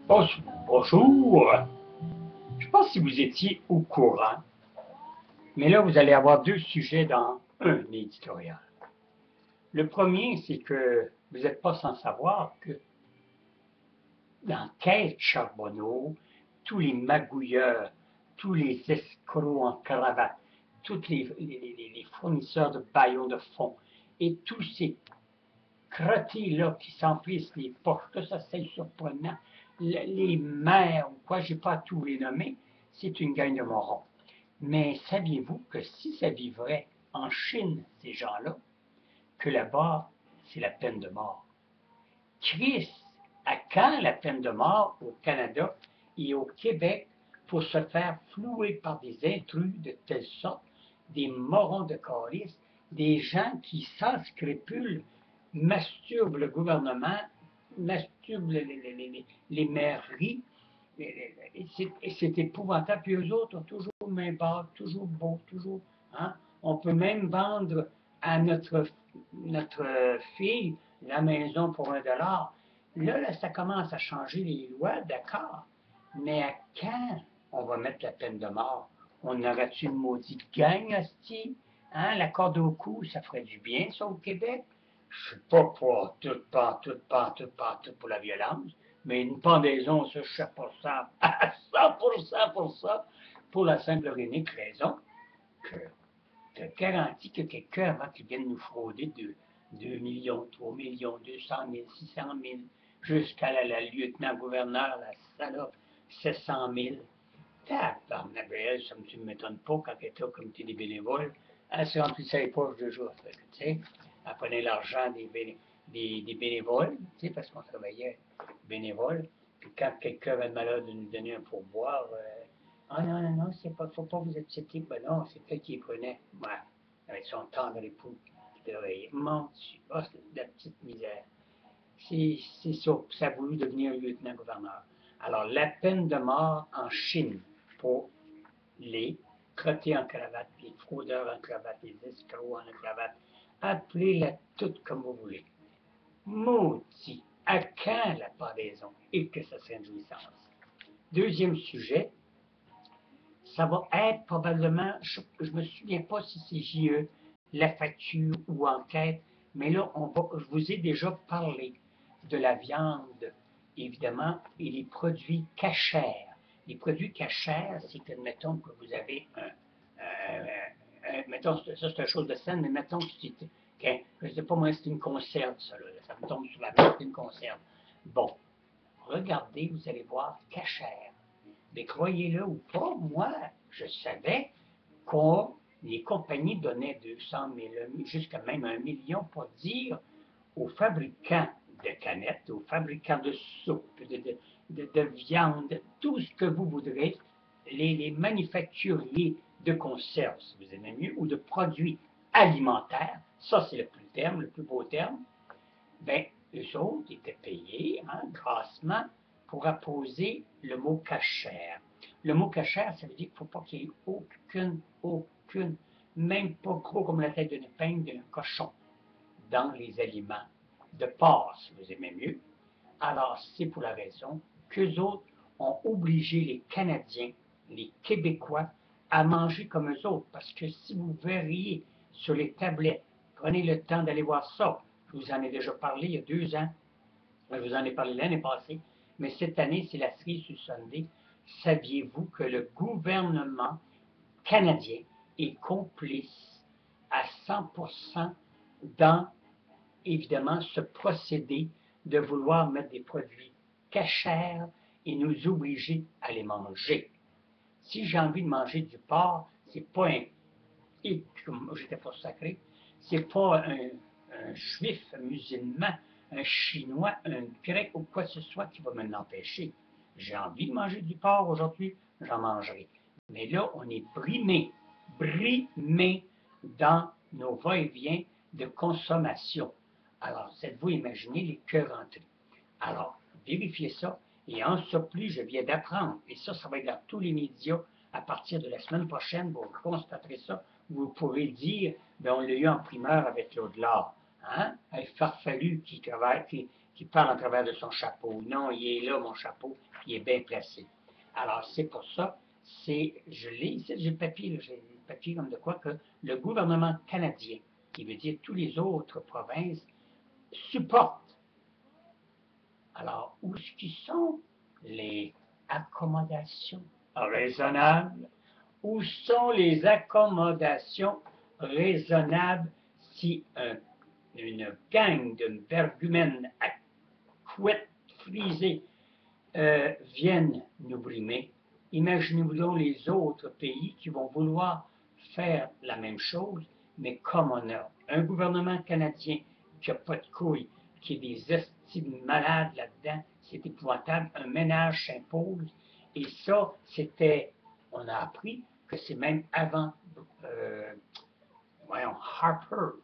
Bonjour. Je ne sais pas si vous étiez au courant, mais là, vous allez avoir deux sujets dans un éditorial. Le premier, c'est que vous n'êtes pas sans savoir que dans Quai Charbonneau, tous les magouilleurs, tous les escrocs en cravate, tous les fournisseurs de baillons de fonds et tous ces crottés-là qui s'emplissent les poches, que ça c'est surprenant, les maires ou quoi, je n'ai pas à tous les nommer, c'est une gang de morons. Mais saviez-vous que si ça vivrait en Chine, ces gens-là, que là-bas, c'est la peine de mort? Chris, à quand la peine de mort au Canada et au Québec pour se faire flouer par des intrus de telle sorte, des morons de calice, des gens qui, sans scrupule, masturbent le gouvernement, masturbent les mairies, et c'est épouvantable. Puis eux autres ont toujours main basse, toujours beau, toujours. Hein? On peut même vendre à notre fille la maison pour $1. Là, ça commence à changer les lois, d'accord. Mais à quand on va mettre la peine de mort? On aurait-tu une maudite gang, hostie? Hein? La corde au cou, ça ferait du bien, ça, au Québec? Je suis pas pour tout pour la violence, mais une pendaison, ça, je suis pour ça, à 100% pour ça, pour la simple et unique raison que je te garantis que quelqu'un, avant qu'il vienne nous frauder de 2 millions, 3 millions, 200 000, 600 000, jusqu'à la lieutenant-gouverneur, la salope, 700 000, tabarnak, ça ne m'étonne pas quand elle était au comité des bénévoles, elle s'est remplie sa poche de jours. Tu sais, elle prenait l'argent des bénévoles, tu sais, parce qu'on travaillait bénévole. Puis quand quelqu'un avait le malheur de nous donner un pourboire, ah non, non, non, c'est pas, faut pas vous accepter. Ben non, c'est elle qui les prenait. Ouais, avec son tendre époux qui travaillait. Mon Dieu, oh, c'est de la petite misère. C'est ça, ça a voulu devenir lieutenant-gouverneur. Alors, la peine de mort en Chine pour les crottés en cravate, les fraudeurs en cravate, les escrocs en cravate, appelez-la toute comme vous voulez. Maudit, à quand la pendaison et que ça serait une jouissance? Deuxième sujet, ça va être probablement, je ne me souviens pas si c'est JE, la facture ou enquête, mais là, je vous ai déjà parlé de la viande, évidemment, et les produits cachers. Les produits cachers, c'est que, mettons que vous avez mettons, ça c'est une chose de scène, mais mettons que c'est, je ne sais pas moi, c'est une conserve, ça me tombe sur la main, c'est une conserve. Bon, regardez, vous allez voir, cachère. Mais croyez-le ou pas, moi, je savais que les compagnies donnaient 200 000, jusqu'à même 1 million pour dire aux fabricants de canettes, aux fabricants de soupe, de viande, tout ce que vous voudrez, les manufacturiers de conserves, si vous aimez mieux, ou de produits alimentaires, ça c'est le plus beau terme, ben, eux autres étaient payés grassement pour apposer le mot cachère. Le mot cachère, ça veut dire qu'il ne faut pas qu'il y ait aucune, même pas gros comme la tête d'une épingle d'un cochon dans les aliments de porc, si vous aimez mieux. Alors, c'est pour la raison qu'eux autres ont obligé les Canadiens, les Québécois, à manger comme eux autres. Parce que si vous verriez sur les tablettes, prenez le temps d'aller voir ça. Je vous en ai déjà parlé il y a 2 ans. Je vous en ai parlé l'année passée. Mais cette année, c'est la cerise sur Sunday. Saviez-vous que le gouvernement canadien est complice à 100% dans, évidemment, ce procédé de vouloir mettre des produits cachers et nous obliger à les manger? Si j'ai envie de manger du porc, c'est pas un hic, comme j'étais pas sacré, c'est pas un juif, un musulman, un chinois, un grec ou quoi que ce soit qui va me l'empêcher. J'ai envie de manger du porc aujourd'hui, j'en mangerai. Mais là, on est brimé dans nos va-et-vient de consommation. Alors, êtes-vous imaginé les cœurs rentrés? Alors, vérifiez ça. Et en surplus, je viens d'apprendre, et ça va être dans tous les médias à partir de la semaine prochaine, vous constaterez ça, vous pourrez dire, ben on l'a eu en primeur avec l'au-delà. Hein? Un farfelu qui travaille, qui parle en travers de son chapeau. Non, il est là, mon chapeau, puis il est bien placé. Alors, c'est pour ça, je l'ai ici, j'ai le papier, j'ai le papier comme de quoi que le gouvernement canadien, qui veut dire tous les autres provinces, supportent. Alors, où est-ce qu'ils sont les accommodations raisonnables? Où sont les accommodations raisonnables si une gang de vergumènes à couette frisée viennent nous brimer? Imaginez-vous donc les autres pays qui vont vouloir faire la même chose, mais comme on a un gouvernement canadien qui n'a pas de couilles, qui est des estimes malades là-dedans, c'est épouvantable, un ménage s'impose, et ça, on a appris que c'est même avant, Harper,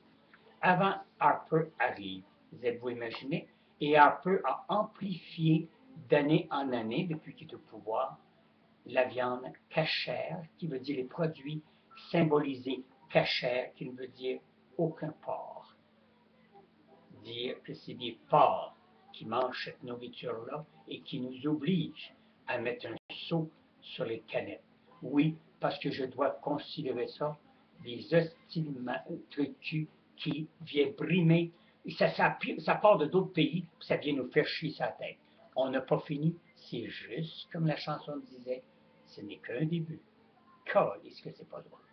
avant Harper arrive, vous êtes-vous imaginé? Et Harper a amplifié d'année en année, depuis qu'il est au pouvoir, la viande cachère, qui veut dire les produits symbolisés cachère, qui ne veut dire aucun porc. Dire que c'est des porcs qui mangent cette nourriture-là et qui nous obligent à mettre un sceau sur les canettes. Oui, parce que je dois considérer ça des trucs qui viennent brimer. Ça part de d'autres pays, ça vient nous faire chier sa tête. On n'a pas fini, c'est juste, comme la chanson disait, ce n'est qu'un début. Est-ce que c'est pas drôle?